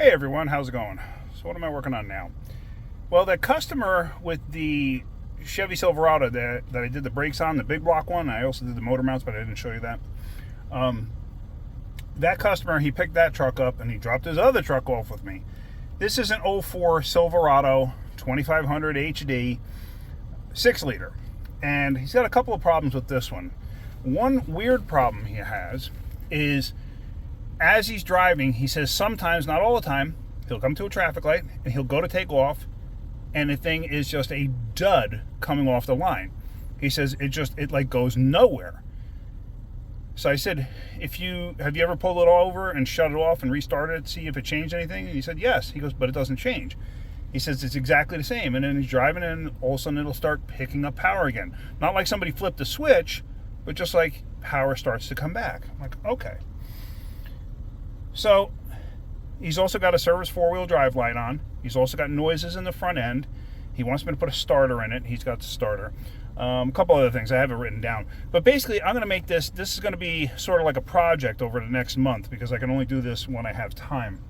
Hey everyone, how's it going? So what am I working on now? Well, that customer with the Chevy Silverado that I did the brakes on, the big block one, I also did the motor mounts, but I didn't show you that. That customer, he picked that truck up and he dropped his other truck off with me. This is an '04 Silverado 2500 HD 6-liter. And he's got a couple of problems with this one. One weird problem he has is as he's driving, he says sometimes, not all the time, he'll come to a traffic light and he'll go to take off and the thing is just a dud coming off the line. He says it like goes nowhere. So I said, have you ever pulled it over and shut it off and restarted it to see if it changed anything? And he said, yes. He goes, but it doesn't change. He says it's exactly the same. And then he's driving and all of a sudden it'll start picking up power again. Not like somebody flipped a switch, but just like power starts to come back. I'm like, okay. So he's also got a service 4-wheel drive light on. He's also got noises in the front end. He wants me to put a starter in it. He's got the starter. A couple other things I have it written down. But basically, I'm going to make this is going to be sort of like a project over the next month because I can only do this when I have time.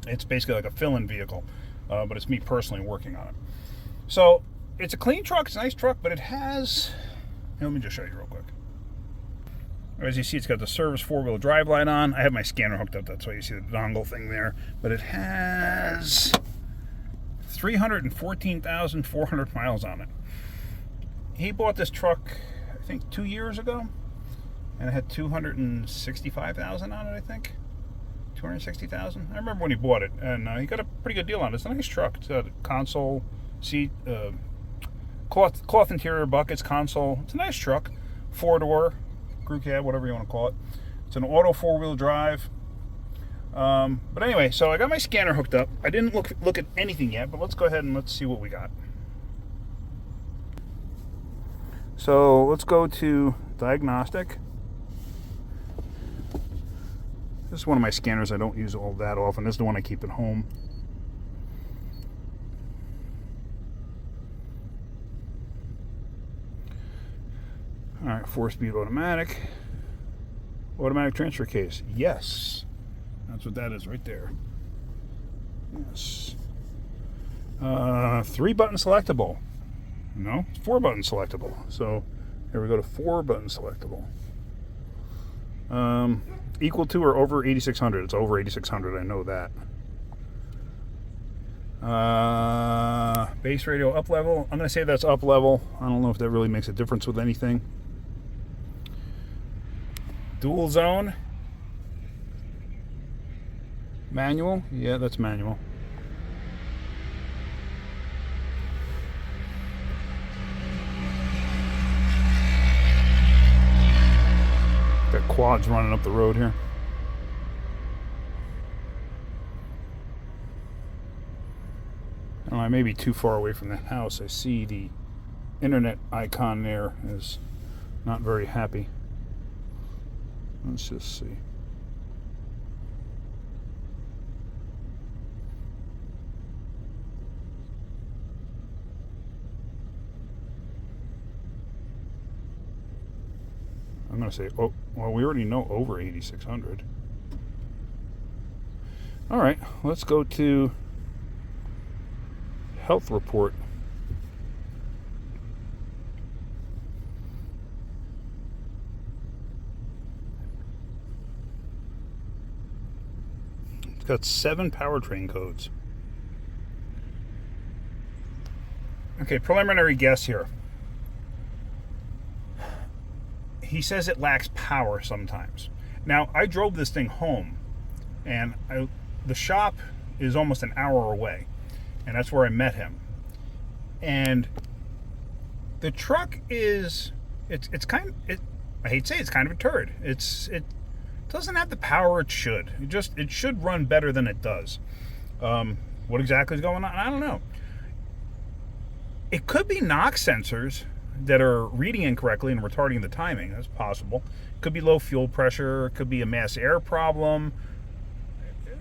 It's basically like a fill-in vehicle, but it's me personally working on it. So it's a clean truck. It's a nice truck, but it has... Let me just show you real quick. As you see, it's got the service 4-wheel drive light on. I have my scanner hooked up. That's why you see the dongle thing there. But it has 314,400 miles on it. He bought this truck, I think, 2 years ago. And it had 265,000 on it, I think. 260,000. I remember when he bought it. And he got a pretty good deal on it. It's a nice truck. It's got a console, seat, cloth interior, buckets, console. It's a nice truck. 4-door. Crew cab, whatever you want to call it. It's an auto 4-wheel drive. But anyway, so I got my scanner hooked up. I didn't look at anything yet, but let's go ahead and let's see what we got. So let's go to diagnostic. This is one of my scanners I don't use all that often. This is the one I keep at home. All right, 4-speed automatic. Automatic transfer case. Yes. That's what that is right there. Yes. 3-button selectable. No, it's 4-button selectable. So here we go to 4-button selectable. Equal to or over 8,600. It's over 8,600. I know that. Base radio up level. I'm going to say that's up level. I don't know if that really makes a difference with anything. Dual zone. Manual. Yeah, that's manual. Got quads running up the road here. I may be too far away from the house. I see the internet icon there is not very happy. Let's just see. I'm going to say, oh, well, we already know over 8,600. All right, let's go to health report. It's got 7 powertrain codes. Okay, preliminary guess here. He says it lacks power sometimes. Now, I drove this thing home, and the shop is almost an hour away, and that's where I met him. And the truck is, it's kind of, I hate to say it's kind of a turd. It doesn't have the power it should. It should run better than it does. What exactly is going on? I don't know. It could be NOx sensors that are reading incorrectly and retarding the timing. That's possible. It could be low fuel pressure. It could be a mass air problem.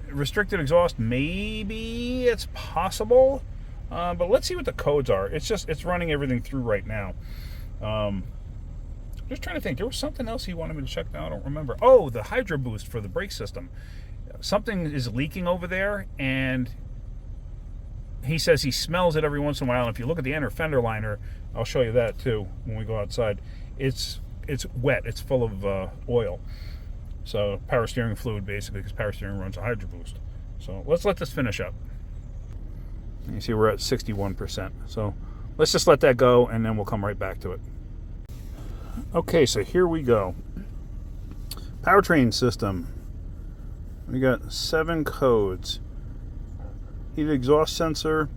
Restricted exhaust, maybe it's possible. But let's see what the codes are. It's running everything through right now. Just trying to think. There was something else he wanted me to check out. I don't remember. Oh, the Hydroboost for the brake system. something is leaking over there, and he says he smells it every once in a while. And if you look at the inner fender liner, I'll show you that too when we go outside. It's wet. It's full of oil. So power steering fluid, basically, because power steering runs a Hydroboost. So let's let this finish up. You see we're at 61%. So let's just let that go, and then we'll come right back to it. Okay, so here we go. Powertrain system. We got 7 codes. Heated exhaust sensor,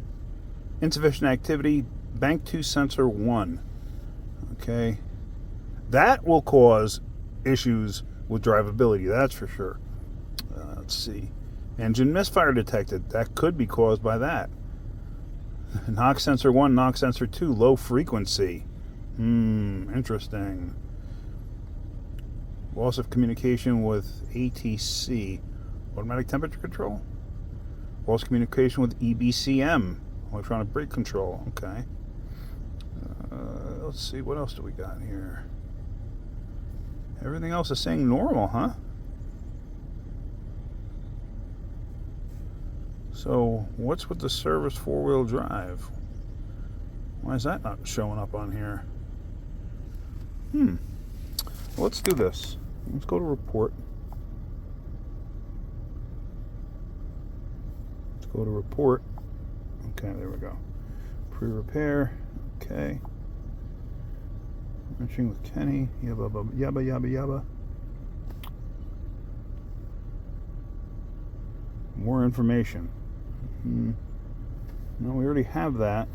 insufficient activity, bank 2 sensor 1. Okay. That will cause issues with drivability, that's for sure. Let's see. Engine misfire detected. That could be caused by that. Knox sensor 1, knox sensor 2, low frequency. Interesting. Loss of communication with ATC, automatic temperature control. Lost communication with EBCM, electronic brake control. Okay. Let's see, what else do we got here? Everything else is saying normal, huh? So, what's with the service 4-wheel drive? Why is that not showing up on here? Let's do this. Let's go to report. Go to report. Okay, there we go. Pre-repair. Okay. Matching with Kenny. Yabba, yabba, yabba, yabba. More information. No, we already have that.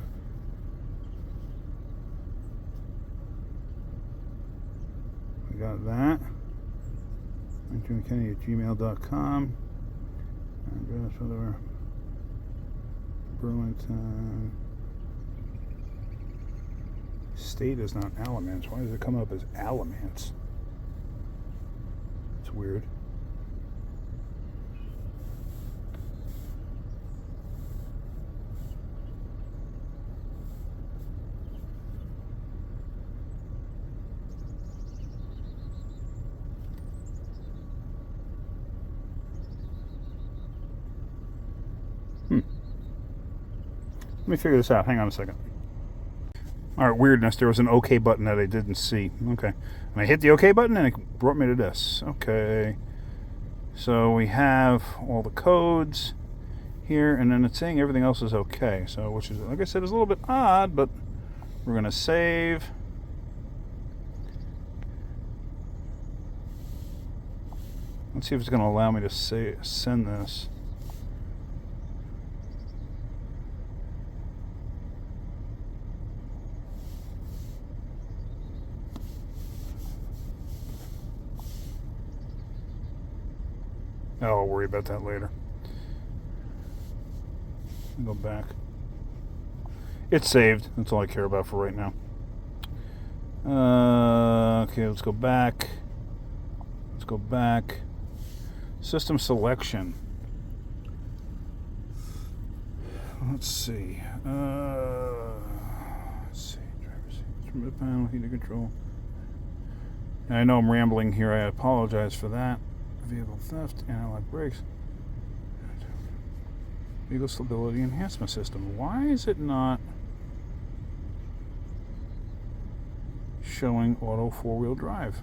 We got that. Matching with Kenny at gmail.com. Address, whatever. Burlington. State is not Alamance. Why does it come up as Alamance? It's weird. Let me figure this out. Hang on a second. All right, weirdness. There was an OK button that I didn't see. Okay. And I hit the OK button, and it brought me to this. Okay. So we have all the codes here, and then it's saying everything else is okay. So, which is, like I said, is a little bit odd, but we're going to save. Let's see if it's going to allow me to send this. I'll worry about that later. Go back. It's saved. That's all I care about for right now. Okay, let's go back. Let's go back. System selection. Let's see. Let's see. Driver's seat, instrument panel, heater control. I know I'm rambling here. I apologize for that. Vehicle theft, analog brakes, vehicle stability enhancement system. Why is it not showing auto 4-wheel drive?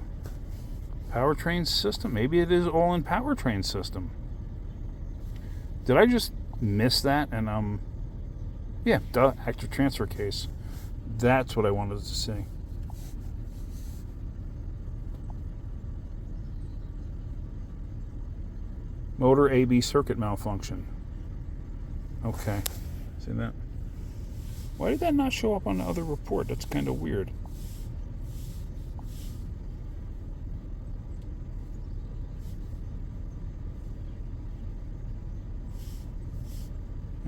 Powertrain system. Maybe it is all in powertrain system. Did I just miss that? And yeah, duh, active transfer case. That's what I wanted to see. Motor AB circuit malfunction. Okay. See that? Why did that not show up on the other report? That's kind of weird.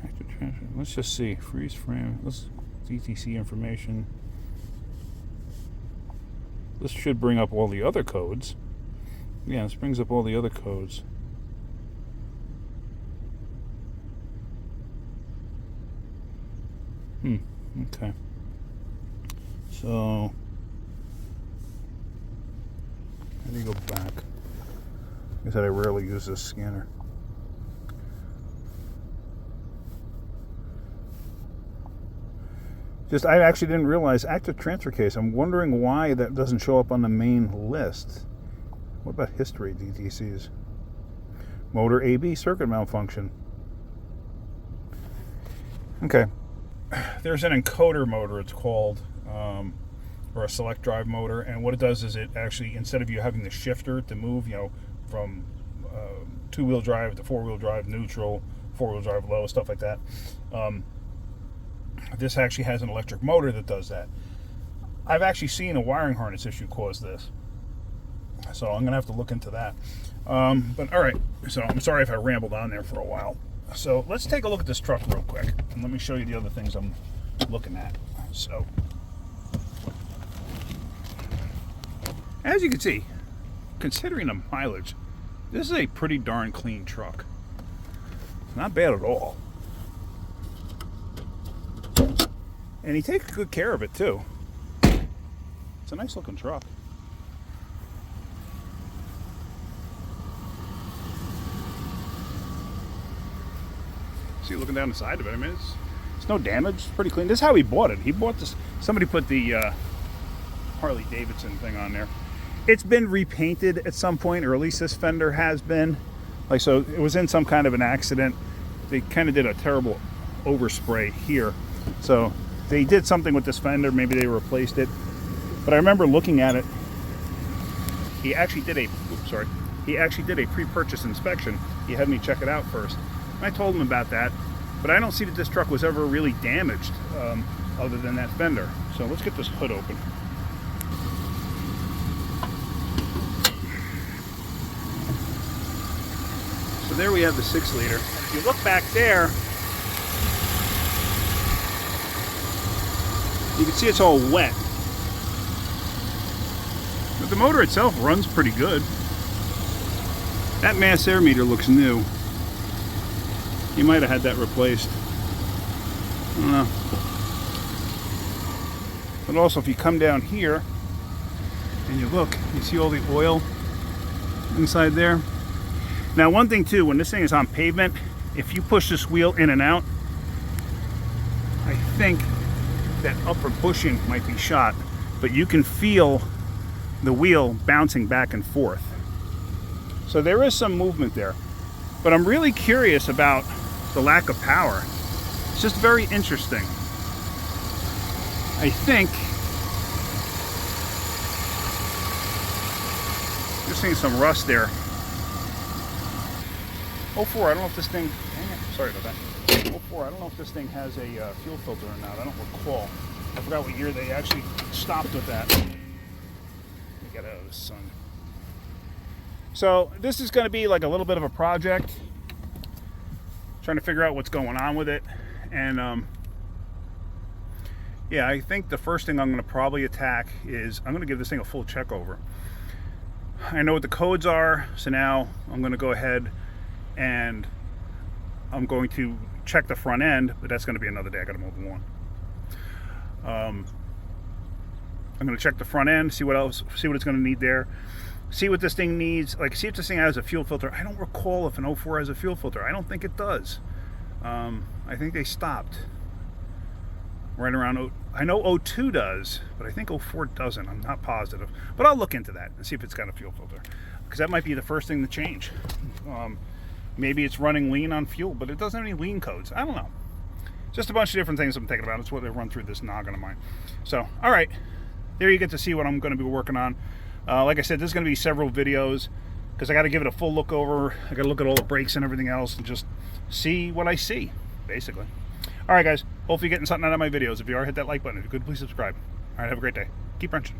Active transfer. Let's just see. Freeze frame. Let's DTC information. This should bring up all the other codes. Yeah, this brings up all the other codes. Okay. So, how do you go back? Like I said, I rarely use this scanner. I actually didn't realize active transfer case. I'm wondering why that doesn't show up on the main list. What about history DTCs? Motor AB circuit malfunction. Okay. There's an encoder motor, it's called, or a select drive motor, and what it does is it actually, instead of you having the shifter to move, from two-wheel drive to four-wheel drive neutral, four-wheel drive low, stuff like that, this actually has an electric motor that does that. I've actually seen a wiring harness issue cause this, so I'm going to have to look into that. But all right, so I'm sorry if I rambled on there for a while. So let's take a look at this truck real quick, and let me show you the other things I'm looking at. So, as you can see, considering the mileage, this is a pretty darn clean truck. Not bad at all. And he takes good care of it too. It's a nice looking truck. See, looking down the side of it, I mean, it's no damage. It's pretty clean. This is how he bought it. He bought this. Somebody put the Harley Davidson thing on there. It's been repainted at some point, or at least this fender has been. Like, so it was in some kind of an accident. They kind of did a terrible overspray here. So they did something with this fender. Maybe they replaced it. But I remember looking at it. He actually did a pre-purchase inspection. He had me check it out first. I told him about that, but I don't see that this truck was ever really damaged other than that fender. So let's get this hood open. So there we have the 6-liter. If you look back there, you can see it's all wet. But the motor itself runs pretty good. That mass air meter looks new. He might have had that replaced. I don't know. But also, if you come down here and you look, you see all the oil inside there. Now, one thing too, when this thing is on pavement, if you push this wheel in and out, I think that upper bushing might be shot, but you can feel the wheel bouncing back and forth. So there is some movement there. But I'm really curious about the lack of power. It's just very interesting. I think you're seeing some rust there. 04, I don't know if this thing, sorry about that. 04, I don't know if this thing has a fuel filter or not. I don't recall. I forgot what year they actually stopped with that. Let me get out of the sun. So this is going to be like a little bit of a project. Trying to figure out what's going on with it. And yeah, I think the first thing I'm going to probably attack is I'm going to give this thing a full check over. I know what the codes are, so now I'm going to go ahead and I'm going to check the front end, but that's going to be another day. I got to move on. I'm going to check the front end, see what else, see what it's going to need there. See what this thing needs, like see if this thing has a fuel filter. I don't recall if an 04 has a fuel filter. I don't think it does. I think they stopped right around, I know 02 does, but I think 04 doesn't. I'm not positive. But I'll look into that and see if it's got a fuel filter, because that might be the first thing to change. Maybe it's running lean on fuel, but it doesn't have any lean codes. I don't know. Just a bunch of different things I'm thinking about. It's what they run through this noggin of mine. So, all right. There you get to see what I'm going to be working on. Like I said, there's going to be several videos because I got to give it a full look over. I got to look at all the brakes and everything else and just see what I see, basically. All right, guys. Hopefully you're getting something out of my videos. If you are, hit that like button. If you could, please subscribe. All right, have a great day. Keep wrenching.